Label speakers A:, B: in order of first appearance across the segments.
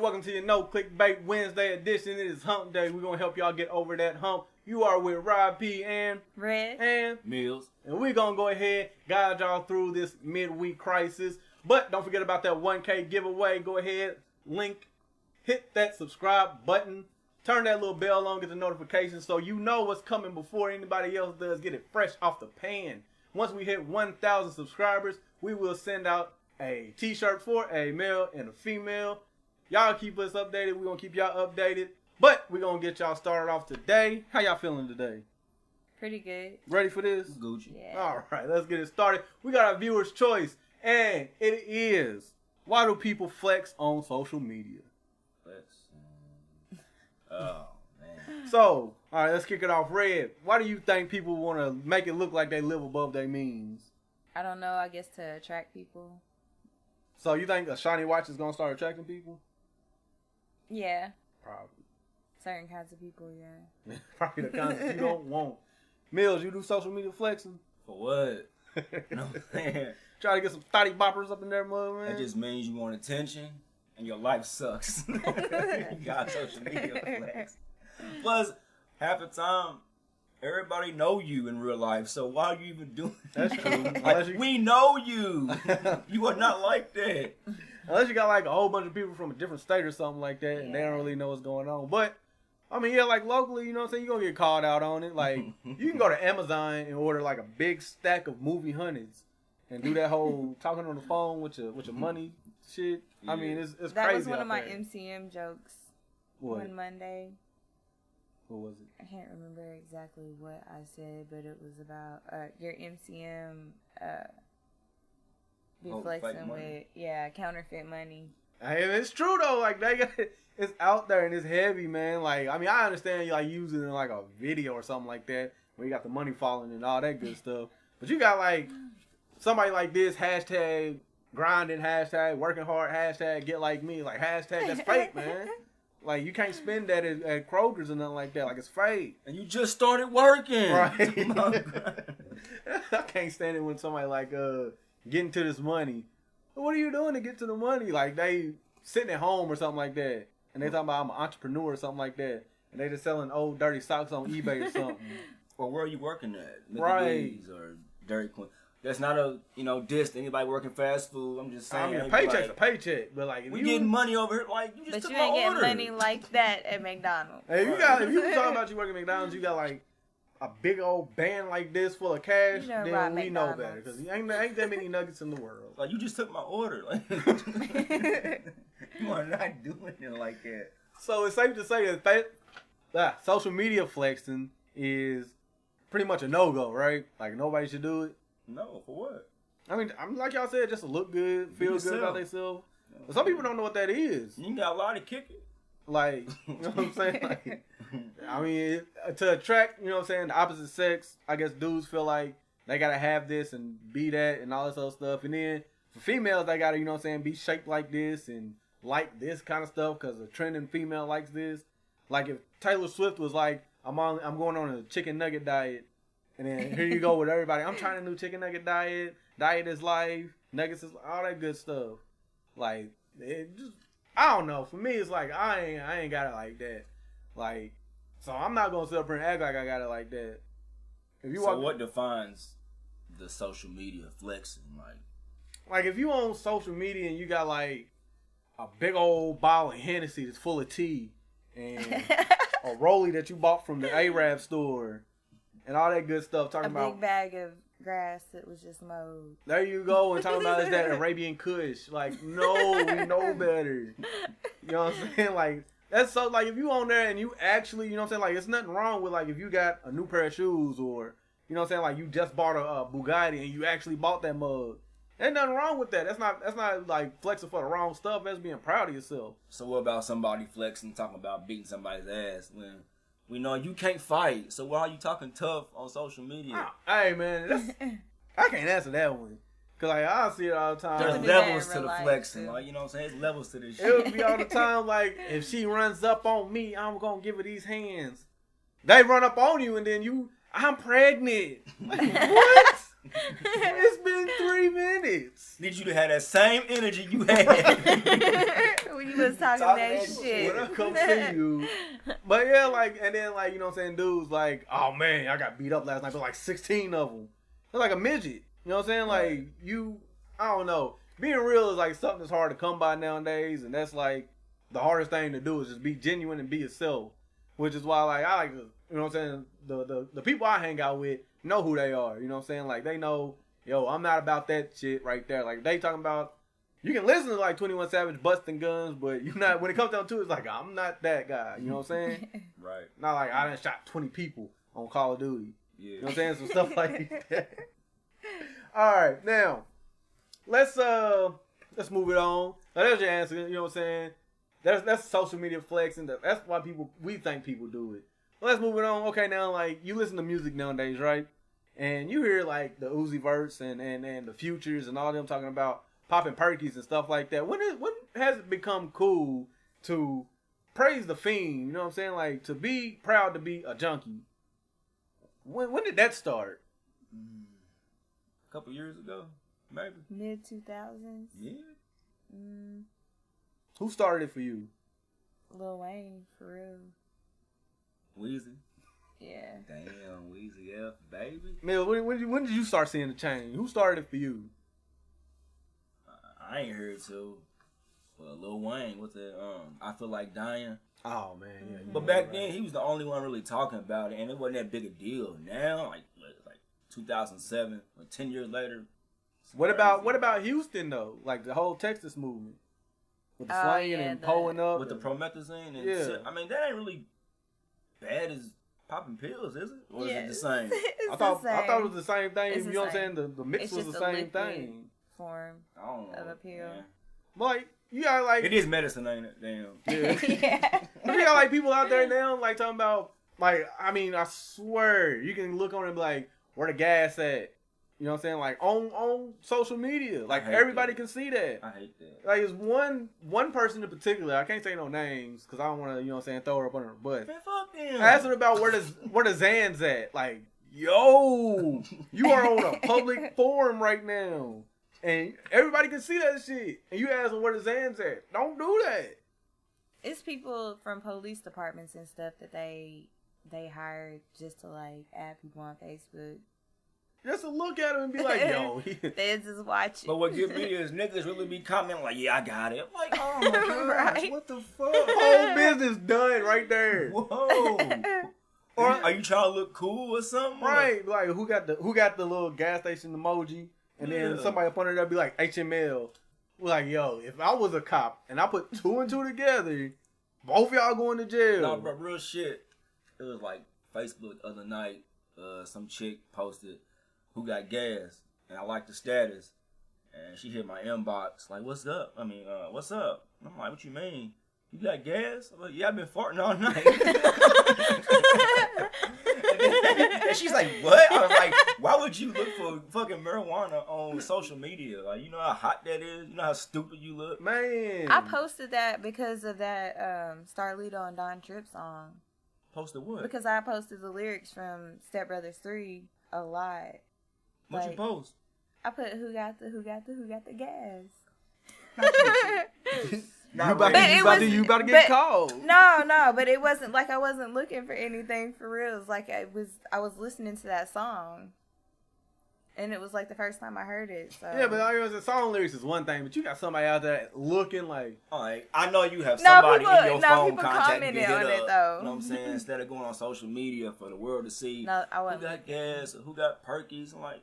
A: welcome to your No Clickbait Wednesday edition. It is hump day. We're going to help y'all get over that hump. You are with Rob P. and
B: Red
A: and
C: Mills.
A: And we're going to go ahead, guide y'all through this midweek crisis. But don't forget about that 1K giveaway. Go ahead, link, hit that subscribe button. Turn that little bell on, get the notifications so you know what's coming before anybody else does. Get it fresh off the pan. Once we hit 1,000 subscribers, we will send out a t-shirt for a male and a female. Y'all keep us updated. We're going to keep y'all updated. But we're going to get y'all started off today. How y'all feeling today?
B: Pretty good.
A: Ready for this?
C: Gucci.
B: Yeah.
A: All right, let's get it started. We got our viewer's choice. And it is, why do people flex on social media?
C: Oh, man.
A: So, all right, let's kick it off. Red, why do you think people want to make it look like they live above their means?
B: I don't know. I guess to attract people.
A: So you think a shiny watch is going to start attracting people?
B: Yeah.
A: Probably.
B: Certain kinds of people, yeah.
A: Probably the kinds you don't want. Mills, you do social media flexing?
C: For what? No, man.
A: Try to get some thotty boppers up in there, mud, man.
C: That just means you want attention and your life sucks. You got social media flex. Plus, half the time, everybody know you in real life, so why are you even doing that?
A: That's true.
C: Like, we know you. You are not like that.
A: Unless you got like a whole bunch of people from a different state or something like that, and they don't really know what's going on. But, I mean, yeah, like locally, you know what I'm saying? You're going to get called out on it. Like, you can go to Amazon and order like a big stack of movie hunnids and do that whole talking on the phone with your money shit. Yeah. I mean, it's crazy.
B: That was one of my
A: there.
B: MCM jokes.
A: What?
B: One Monday.
A: What was it?
B: I can't remember exactly what I said, but it was about your MCM be flexing with counterfeit money.
A: Hey, it's true though. Like they got it's out there and it's heavy, man. Like I mean, I understand you like using it in like a video or something like that where you got the money falling and all that good stuff. But you got like somebody like this hashtag grinding, hashtag working hard, hashtag get like me, like hashtag that's fake, man. Like, you can't spend that at Kroger's or nothing like that. Like, it's fake.
C: And you just started working.
A: Right. I can't stand it when somebody, like, getting to this money. What are you doing to get to the money? Like, they sitting at home or something like that. And they talking about I'm an entrepreneur or something like that. And they just selling old dirty socks on eBay or something.
C: Or where are you working at?
A: Right.
C: Or Dairy Queen. That's not a, diss to anybody working fast food. I'm just saying.
A: I mean, a paycheck's a paycheck. But, like, if
C: we
A: you
C: getting money over here. Like, you just took my order.
B: But you ain't getting money like that at McDonald's.
A: Hey, if you talking about you working at McDonald's, you got, like, a big old band like this full of cash, then we know better. Because ain't that many nuggets in the world.
C: Like, you just took my order. Like, you are not doing it like that.
A: So, it's safe to say that social media flexing is pretty much a no-go, right? Like, nobody should do it.
C: No, for what?
A: I mean, like y'all said, just to look good, feel good about themselves. But some people don't know what that is.
C: You got a lot of kick it.
A: Like, you know what I'm saying? Like, I mean, to attract, you know what I'm saying, the opposite sex, I guess dudes feel like they got to have this and be that and all this other stuff. And then for females, they got to, you know what I'm saying, be shaped like this and like this kind of stuff because a trending female likes this. Like if Taylor Swift was like, I'm going on a chicken nugget diet. And then here you go with everybody. I'm trying a new chicken nugget diet. Diet is life. Nuggets is all that good stuff. Like, it just, I don't know. For me, it's like, I ain't got it like that. Like, so I'm not going to sit up here and act like I got it like that.
C: What defines the social media flexing?
A: Like, if you on social media and you got, like, a big old bottle of Hennessy that's full of tea and a rollie that you bought from the Arab store, and all that good stuff. Talking about
B: a big bag of grass that was just mowed.
A: There you go. And talking about is that Arabian Kush. Like, no, we know better. You know what I'm saying? Like, that's so, like, if you on there and you actually, you know what I'm saying? Like, it's nothing wrong with, like, if you got a new pair of shoes or, you know what I'm saying? Like, you just bought a Bugatti and you actually bought that mug. There's nothing wrong with that. That's not like flexing for the wrong stuff. That's being proud of yourself.
C: So what about somebody flexing, talking about beating somebody's ass when we know you can't fight? So why are you talking tough on social media?
A: Hey man, I can't answer that one. Cause like I see it all the time.
C: There's levels to the flexing, like, you know what I'm saying? There's levels to this shit.
A: It would be all the time like if she runs up on me, I'm gonna give her these hands. They run up on you and then I'm pregnant. Like, what? It's been 3 minutes.
C: Need you to have that same energy you had.
B: When you was talking that shit.
A: When I come see you. But yeah, like, and then, like, you know what I'm saying, dudes, like, oh man, I got beat up last night. There's like 16 of them. They're like a midget. You know what I'm saying? Like, I don't know. Being real is like something that's hard to come by nowadays, and that's like the hardest thing to do is just be genuine and be yourself. Which is why, like, I like, you know what I'm saying, the people I hang out with know who they are. You know what I'm saying? Like, they know, yo, I'm not about that shit right there. Like, they talking about, you can listen to like 21 Savage busting guns, but you're not, when it comes down to it, it's like, I'm not that guy. You know what I'm saying?
C: Right.
A: Not like I done shot 20 people on Call of Duty.
C: Yeah.
A: You know what I'm saying? Some stuff like that. All right, now let's move it on. Now, there's your answer. You know what I'm saying? That's social media flexing. That's why we think people do it. Well, let's move it on. Okay, now like you listen to music nowadays, right? And you hear like the Uzi Verts and the Futures and all them talking about popping perkies and stuff like that. When has it become cool to praise the Fiend? You know what I'm saying? Like to be proud to be a junkie. When did that start?
C: A couple years ago, maybe.
B: Mid 2000s.
C: Yeah.
A: Who started it for you?
B: Lil Wayne, for real.
C: Weezy.
B: Yeah.
C: Damn, Weezy F, baby.
A: Mill, when did you start seeing the change? Who started it for you?
C: I ain't heard till Lil Wayne. What's that? I Feel Like Dying.
A: Oh man, yeah.
C: But back then, he was the only one really talking about it, and it wasn't that big a deal. Now, like 2007, 10 years later.
A: What about Houston though? Like the whole Texas movement with the slanging and pulling up
C: with the promethazine. And
A: yeah,
C: I mean that ain't really bad as popping pills, is it? Or is it the same?
A: I thought it was the same thing.
B: It's
A: you know what I'm saying? The mix was the same thing.
B: Form
C: I don't know.
B: of a pill.
C: Man.
A: Like you got like
C: it is medicine, ain't it? Damn.
A: Yeah.
B: Yeah.
A: You got like people out there now like talking about like I mean I swear you can look on and be like where the gas at. You know what I'm saying? Like on social media. Like everybody can see that.
C: I hate that.
A: Like it's one person in particular, I can't say no names because I don't want to, you know what I'm saying, throw her up under her butt.
C: Man, fuck them.
A: I asked her about where the Zans at. Like, yo, you are on a public forum right now. And everybody can see that shit. And you ask them where the Zans at. Don't do that.
B: It's people from police departments and stuff that they hired just to like add people on Facebook.
A: Just to look at him and be like, yo.
B: They just watch it.
C: But what get me is niggas really be commenting like, yeah, I got it. I'm like, oh my gosh,
B: Right.
C: what the fuck?
A: Whole business done right there.
C: Whoa. Or are you trying to look cool or something?
A: Right. Like who got the little gas station emoji? And then somebody up under there be like HML. We're like, yo, if I was a cop and I put 2 and 2 together, both y'all going to jail.
C: No, bro, real shit. It was like Facebook the other night. Some chick posted who got gas, and I liked the status, and she hit my inbox like, "What's up?" I mean, "What's up?" And I'm like, "What you mean? You got gas?" I'm like, "Yeah, I've been farting all night." And she's like, "What?" I was like, "Why would you look for fucking marijuana on social media? Like, you know how hot that is? You know how stupid you look?"
A: Man.
B: I posted that because of that Starlito and Don Tripp song.
C: Posted what?
B: Because I posted the lyrics from Step Brothers 3 a lot.
C: What you post?
B: I put who got the gas.
A: You about to get called.
B: No, but it wasn't like I wasn't looking for anything for real. It's like I was listening to that song. And it was like the first time I heard it. So.
A: Yeah, but the song lyrics is one thing, but you got somebody out there looking like.
C: Alright, I know you have somebody in your phone
B: people
C: contacting
B: commented on it though.
C: You know what I'm saying? Instead of going on social media for the world to see
B: no, I wasn't.
C: who got gas, or who got perkies. I'm like,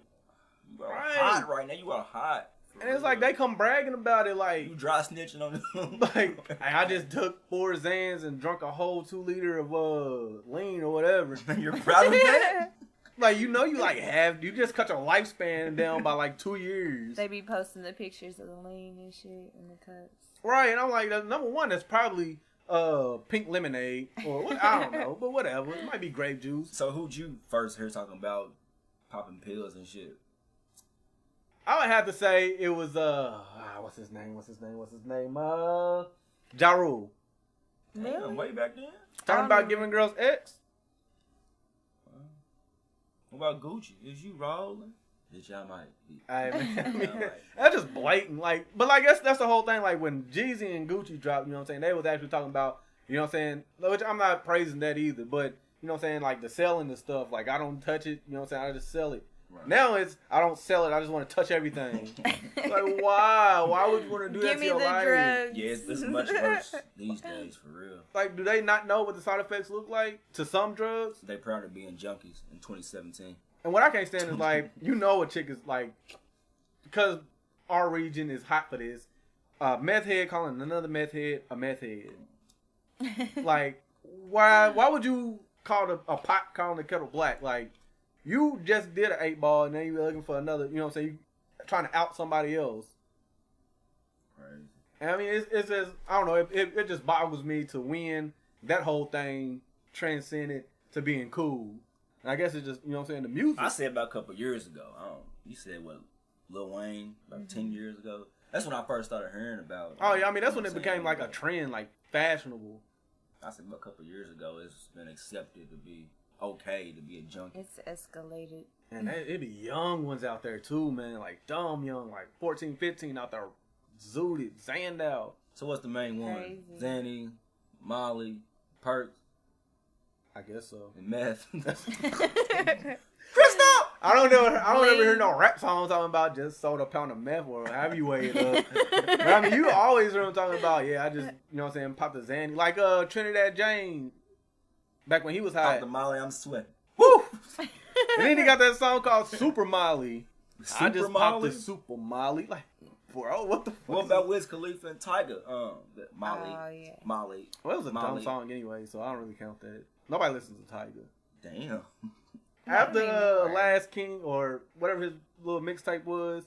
C: you are
A: Right.
C: hot right now. You are hot.
A: And it's like they come bragging about it like.
C: You dry snitching on them.
A: Like, I just took 4 Zans and drunk a whole 2 liter of lean or whatever.
C: You're proud of that?
A: Like, you know, you just cut your lifespan down by like 2 years.
B: They be posting the pictures of the lean and shit in the cups.
A: Right, and I'm like, number one, that's probably pink lemonade or what, I don't know, but whatever. It might be grape juice.
C: So who'd you first hear talking about popping pills and shit?
A: I would have to say it was what's his name? Ja Rule.
C: Damn, way back then.
A: Talking about giving girls X.
C: What about Gucci? Is you rolling? Bitch, y'all might be.
A: That's just blatant. Like, but like that's the whole thing. Like when Jeezy and Gucci dropped, you know what I'm saying? They was actually talking about, you know what I'm saying? Which I'm not praising that either, but you know what I'm saying? Like the selling the stuff. Like I don't touch it. You know what I'm saying? I just sell it. Right. Now it's I don't sell it. I just want to touch everything. Like why? Why would you want to do that to your life?
B: Drugs.
C: Yeah, it's much worse these days for real.
A: Like, do they not know what the side effects look like to some drugs?
C: They proud of being junkies in 2017.
A: And what I can't stand is like, you know, a chick is like, because our region is hot for this. Meth head calling another meth head a meth head. Like, why would you call a pot calling the kettle black? Like, you just did an 8-ball and then you're looking for another, you know what I'm saying? You trying to out somebody else.
C: Crazy.
A: And I mean, it's just, I don't know, it just boggles me to when that whole thing transcended to being cool. And I guess it's just, you know what I'm saying, the music.
C: I said about a couple years ago. You said what, Lil Wayne, about 10 years ago? That's when I first started hearing about.
A: Oh, yeah, I mean, that's when it became like a trend, like fashionable.
C: I said about a couple years ago, it's been accepted to be okay to be a junkie.
B: It's escalated.
A: And it be young ones out there too, man. Like dumb young, like 14, 15 out there zooted, zanned out.
C: So what's the main one? Zanny, Molly, Perks.
A: I guess so.
C: And meth.
A: Crystal! I don't ever hear no rap songs talking about just sold a pound of meth or however you weigh it up. But I mean, you always hear them talking about, yeah, I just, you know what I'm saying, pop the Zanny. Like Trinidad James, back when he was high.
C: Pop the Molly, I'm sweating.
A: Woo! And then he got that song called Super Molly.
C: Super
A: I just
C: Molly?
A: popped the Super Molly. Like, bro, what the fuck?
C: What about Wiz Khalifa and Tiger? Molly.
B: Oh, yeah.
C: Molly.
A: Well, it was a
C: Molly.
A: dumb song anyway, so I don't really count that. Nobody listens to Tiger.
C: Damn.
A: After Last King or whatever his little mixtape was,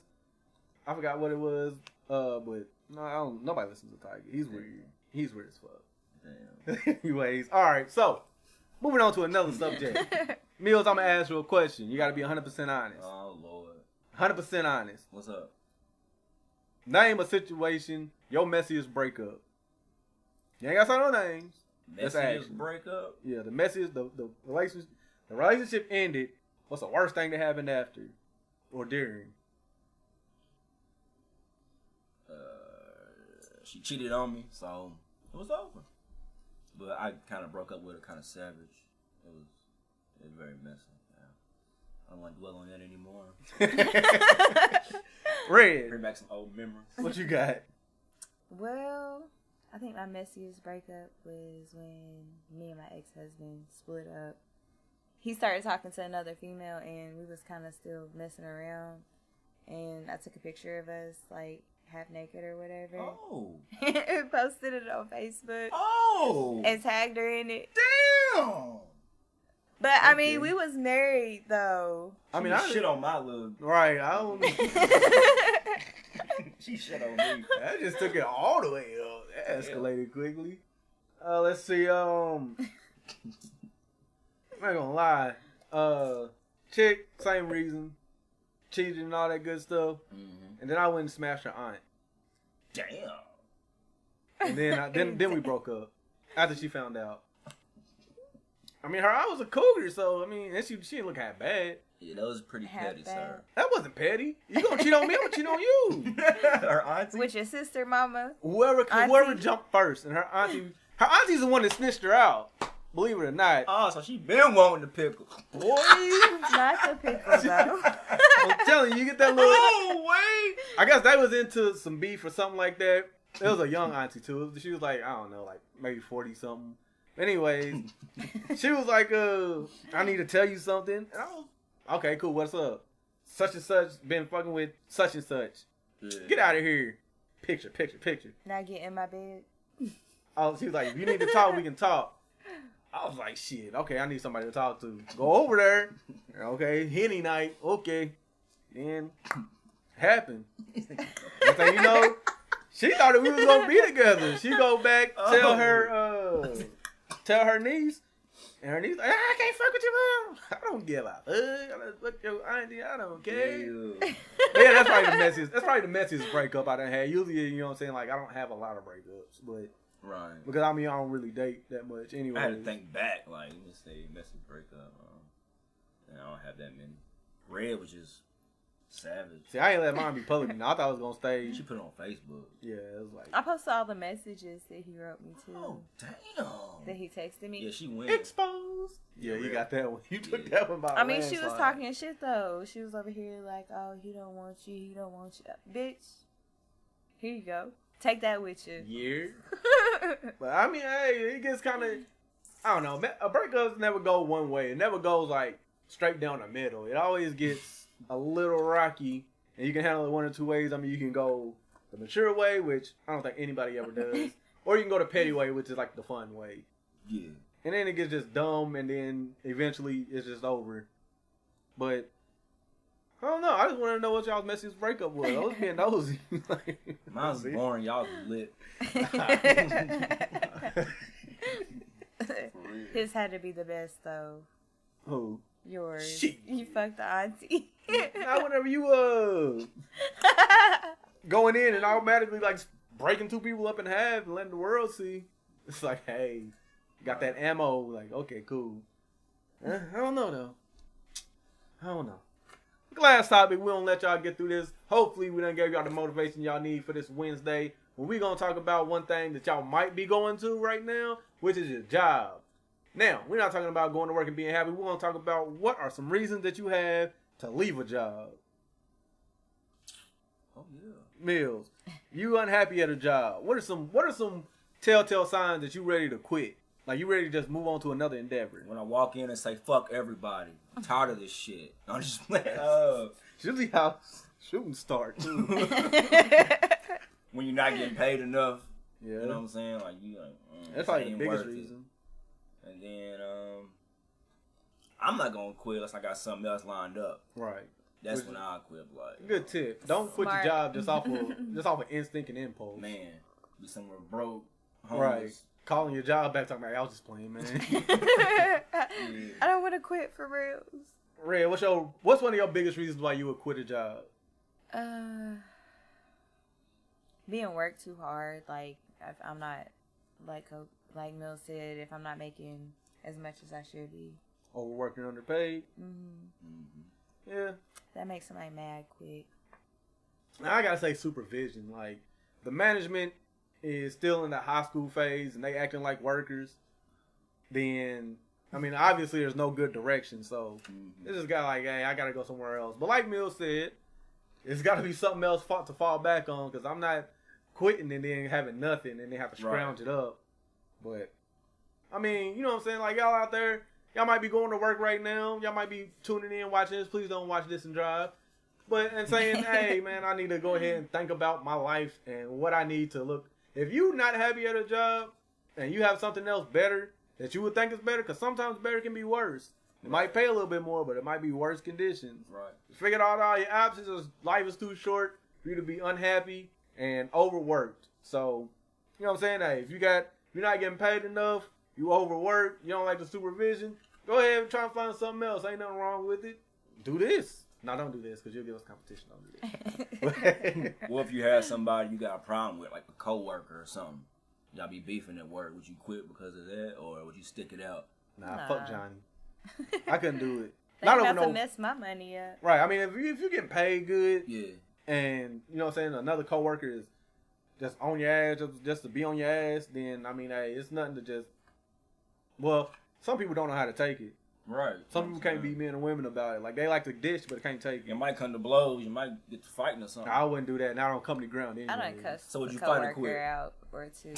A: I forgot what it was. But no, nobody listens to Tiger. He's weird. He's weird as fuck.
C: Damn.
A: Anyways, all right. So moving on to another subject. Mills, I'm gonna ask you a question. You gotta be 100% honest.
C: Oh Lord.
A: 100% honest.
C: What's up?
A: Name a situation your messiest breakup. You ain't got to say no names.
C: Messiest breakup?
A: Yeah, the messiest, the relationship ended. What's the worst thing that happened after or during?
C: She cheated on me, so it was over. But I kind of broke up with her, kind of savage. It was very messy. Yeah. I don't want to dwell on that anymore.
A: Red.
C: Bring back some old memories.
A: What you got?
B: Well, I think my messiest breakup was when me and my ex-husband split up. He started talking to another female, and we was kind of still messing around. And I took a picture of us, like, half naked or whatever.
C: Oh.
B: And posted it on Facebook.
C: Oh.
B: And tagged her in it.
C: Damn.
B: But, I mean, we was married, though.
A: I mean,
C: I shit on my little...
A: Right, I don't...
C: She shit on me.
A: I just took it all the way up. That escalated quickly. Let's see, I'm not gonna lie. Chick, same reason. Cheated and all that good stuff. Mm-hmm. And then I went and smashed her aunt.
C: Damn.
A: And then we broke up. After she found out. I mean, her aunt was a cougar, so, I mean, and she didn't look half bad.
C: Yeah, that was pretty petty, sir.
A: That wasn't petty. You gonna cheat on me, I'm gonna cheat on you.
C: Her auntie?
B: With your sister, mama?
A: Whoever jumped first. And her auntie's the one that snitched her out. Believe it or not.
C: Oh, so she been wanting the pickle.
A: Boy.
B: Not the pickle, though.
A: I'm telling you, you get that little...
C: Oh, wait.
A: I guess they was into some beef or something like that. It was a young auntie, too. She was like, I don't know, like maybe 40-something. Anyways, she was like, I need to tell you something. And I was, okay, cool, what's up? Such and such been fucking with such and such. Yeah. Get out of here. Picture.
B: Now get in my bed.
A: Oh, she was like, if you need to talk, we can talk. I was like, shit, okay, I need somebody to talk to. Go over there. Okay, Henny night. Okay. Then, happened. Next thing you know, she thought that we was going to be together. She go back, tell her niece. And her niece like, I can't fuck with you, mom. I don't give a fuck. I fuck your auntie. I don't care. Yeah, that's probably the messiest breakup I done had. Usually, you know what I'm saying, like, I don't have a lot of breakups, but...
C: Right.
A: Because, I mean, I don't really date that much anyway.
C: I had to think back, like, let me say messy breakup. And I don't have that many. Red was just Savage.
A: See, I ain't let mine be public. I thought I was gonna stay.
C: She put it on Facebook.
A: Yeah, it was like
B: I posted all the messages that he wrote me too.
C: Oh damn.
B: That he texted me.
C: Yeah, she went.
A: exposed. Yeah, you got that one. You took that one by.
B: I mean, she was
A: landslide.
B: talking shit though. She was over here like, "Oh, he don't want you. He don't want you, bitch. Here you go. Take that with you."
A: Yeah. But I mean, hey, it gets kind of. I don't know. A breakup never go one way. It never goes like straight down the middle. It always gets a little rocky, and you can handle it one or two ways. I mean, you can go the mature way, which I don't think anybody ever does, or you can go the petty way, which is like the fun way.
C: Yeah.
A: And then it gets just dumb, and then eventually it's just over. But I don't know. I just want to know what y'all's messiest breakup was. I was being nosy.
C: Mine was boring. Y'all was lit.
B: His had to be the best though.
A: Who?
B: Yours.
A: Shit.
B: You fucked the auntie.
A: Not whenever you going in and automatically like breaking two people up in half and letting the world see. It's like, hey, got that ammo. Like, okay, cool. I don't know though. I don't know. Last topic, we don't let y'all get through this. Hopefully, we done gave y'all the motivation y'all need for this Wednesday. Well, we gonna talk about one thing that y'all might be going to right now, which is your job. Now, we're not talking about going to work and being happy. We're gonna talk about what are some reasons that you have to leave a job.
C: Oh yeah.
A: Mills, you unhappy at a job. What are some telltale signs that you ready to quit? Like you ready to just move on to another endeavor?
C: When I walk in and say fuck everybody, I'm tired of this shit. I'm just playing.
A: Usually how shooting start too.
C: When you're not getting paid enough.
A: Yeah.
C: You know what I'm saying? Like you like
A: That's like the
C: ain't
A: biggest
C: worth it.
A: reason.
C: And then I'm not gonna quit unless I got something else lined up.
A: Right.
C: That's
A: Which-
C: when I'll quit. Like
A: Good tip. Don't quit
B: Smart.
A: your job just off of instinct and impulse.
C: man, be somewhere broke,
A: Right.
C: homeless.
A: Calling your job back talking about I was just playing, man.
B: I don't want to quit for reals.
A: Red, what's one of your biggest reasons why you would quit a job?
B: Being worked too hard. Like if I'm not like Mill said, if I'm not making as much as I should be.
A: Overworking, underpaid. Yeah.
B: That makes somebody mad quick.
A: Now, I gotta say supervision. Like the management is still in the high school phase and they acting like workers. Then I mean, obviously there's no good direction. So this just got like, hey, I gotta go somewhere else. But like Mill said, it's got to be something else to fall back on because I'm not quitting and then having nothing and then have to scrounge it up. But I mean, you know what I'm saying? Like y'all out there, y'all might be going to work right now. Y'all might be tuning in, watching this. Please don't watch this and drive. And saying, hey, man, I need to go ahead and think about my life and what I need to look. If you're not happy at a job and you have something else better that you would think is better, because sometimes better can be worse. It might pay a little bit more, but it might be worse conditions.
C: Right.
A: Figure out all your options. Life is too short for you to be unhappy and overworked. So, you know what I'm saying? Hey, if you're not getting paid enough, you overwork, you don't like the supervision, go ahead and try and find something else. Ain't nothing wrong with it. Do this. No, don't do this because you'll give us competition. Don't do this.
C: What if you have somebody you got a problem with, like a coworker or something? Y'all be beefing at work. Would you quit because of that, or would you stick it out?
A: Nah, fuck Johnny. I couldn't do it.
B: They
A: Not
B: about
A: over
B: to
A: no.
B: mess my money up.
A: Right. I mean, if you're getting paid good,
C: Yeah.
A: and you know what I'm saying, another coworker is just on your ass, just to be on your ass, then I mean, hey, it's nothing to just. Well, some people don't know how to take it.
C: Right.
A: Some people can't be men and women about it. Like they like to dish, but can't take it.
C: You might come to blows. You might get to fighting or something.
A: I wouldn't do that. Not on company ground. Anyway.
B: I done cussed
C: So would you
B: a
C: fight or
B: coworker
C: quit?
B: out or two.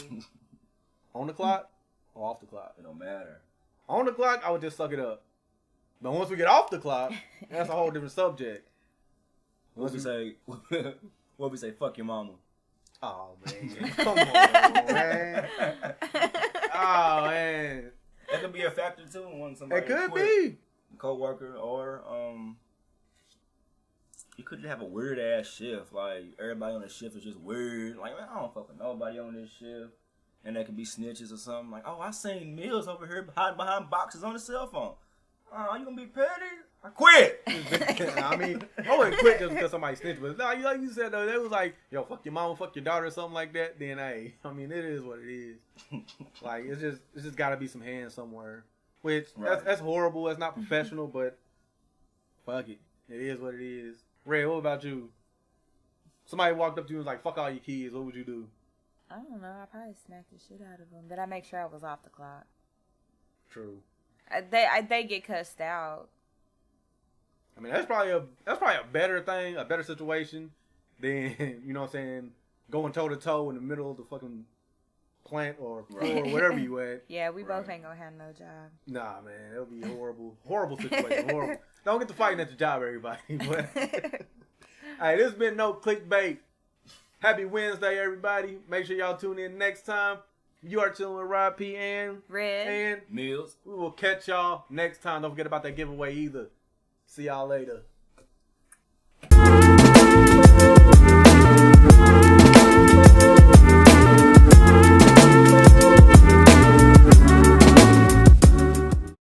A: On the clock or off the clock?
C: It don't matter.
A: On the clock, I would just suck it up. But once we get off the clock, that's a whole different subject.
C: What we say? What we say? Fuck your mama.
A: Oh man, come on, man. Oh man,
C: That could be a factor too. When somebody
A: it could
C: quit.
A: be.
C: Coworker, or you could have a weird ass shift. Like everybody on the shift is just weird. Like man, I don't fucking nobody on this shift, and that could be snitches or something. Like, oh, I seen Mills over here hiding behind boxes on his cell phone. Oh, you gonna be petty? I quit.
A: I mean, I wouldn't quit just because somebody snitched, but nah, like you said though, they was like, yo, fuck your mama, fuck your daughter, or something like that. Then hey, I mean, it is what it is. Like it's just got to be some hands somewhere. Which
C: Right.
A: that's horrible. That's not professional, but fuck it, it is what it is. Red, what about you? Somebody walked up to you and was like, fuck all your kids. What would you do?
B: I don't know. I probably smacked the shit out of them. But I make sure I was off the clock.
A: True.
B: They get cussed out.
A: I mean, that's probably a better thing, a better situation than, you know what I'm saying, going toe to toe in the middle of the fucking plant or floor or whatever you at.
B: Yeah, we both ain't gonna have no job.
A: Nah, man, it'll be horrible. Horrible situation. Horrible. Don't get to fighting at the job, everybody. But hey, this has been No Clickbait. Happy Wednesday, everybody. Make sure y'all tune in next time. You are chilling with Rob P. and
B: Red
A: and
C: Mills.
A: we will catch y'all next time. Don't forget about that giveaway either. See y'all later.